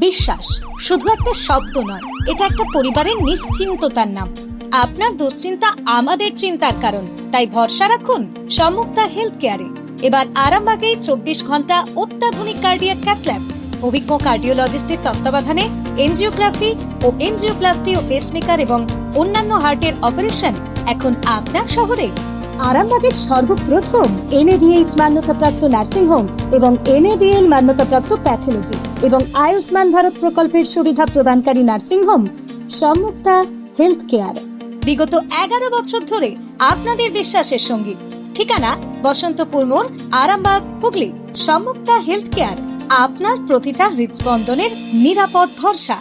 বিশ্বাস শুধু একটা শব্দ নয়, এটা একটা পরিবারের নিশ্চিন্ততার নাম। আপনার দুশ্চিন্তা আমাদের চিন্তার কারণ, তাই ভরসা রাখুন সম্মুক্তা হেলথ কেয়ারে। এবার আরামবাগেই 24 ঘন্টা অত্যাধুনিক কার্ডিয়াক ক্যাথল্যাব, অভিজ্ঞ কার্ডিওলজিস্টের তত্ত্বাবধানে এনজিওগ্রাফি ও এনজিওপ্লাস্টি ও পেসমেকার এবং অন্যান্য হার্টের অপারেশন এখন আপনার শহরে। আরামবাগের সর্বপ্রথম NABH মান্যতাপ্রাপ্ত নার্সিং হোম এবং NABL মান্যতাপ্রাপ্ত প্যাথোলজি এবং আয়ুষ্মান ভারত প্রকল্পের সুবিধা প্রদানকারী নার্সিং হোম সম্মুক্তা হেলথ কেয়ার। বিগত 11 বছর ধরে আপনাদের বিশ্বাসের সঙ্গী। ঠিকানা বসন্তপুর মোড়, আরামবাগ, হুগলি। সম্মুক্তা হেলথ কেয়ার, আপনার প্রতিটা হৃদস্পন্দনের নিরাপদ ভরসা।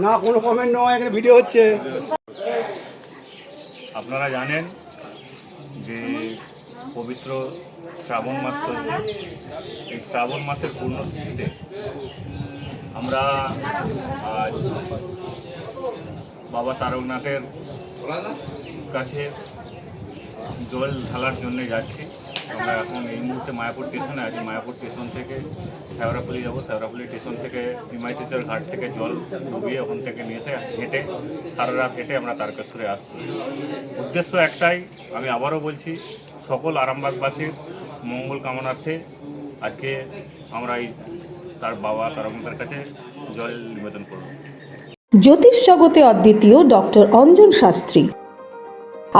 না কোনো কমেন্ট নয়, এখানে ভিডিও হচ্ছে। আপনারা জানেন যে পবিত্র শ্রাবণ মাস চলছে। এই শ্রাবণ মাসের পূর্ণতিথিতে আমরা আজ বাবা তারকনাথের কাছে জল ঢালার জন্য যাচ্ছি। আমরা এখন এই মুহূর্তে মায়াপুর স্টেশনে আছি। মায়াপুর স্টেশন থেকে শেওড়াফুলি যাবো। শেওড়াফুলি স্টেশন থেকে নিমাইতিতের ঘাট থেকে জল ডুবিয়ে ওখান থেকে নিয়ে হেঁটে সারা রাত হেঁটে আমরা তারকেশ্বরে আসবো। উদ্দেশ্য একটাই, আমি আবারও বলছি, সকল আরামবাগবাসীর মঙ্গল কামনার্থে আজকে আমরা এই তার বাবা তারকনাথের কাছে জল নিবেদন করব। জ্যোতিষ জগতে অদ্বিতীয় ডক্টর অঞ্জন শাস্ত্রী,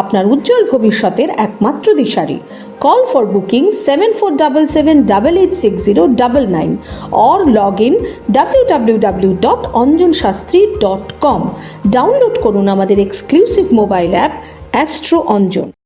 আপনার উজ্জ্বল ভবিষ্যতের একমাত্র দিশারি। Call for booking 7477886099 or log in www.anjanshastri.com। Download করুন আমাদের exclusive mobile app Astro Anjan.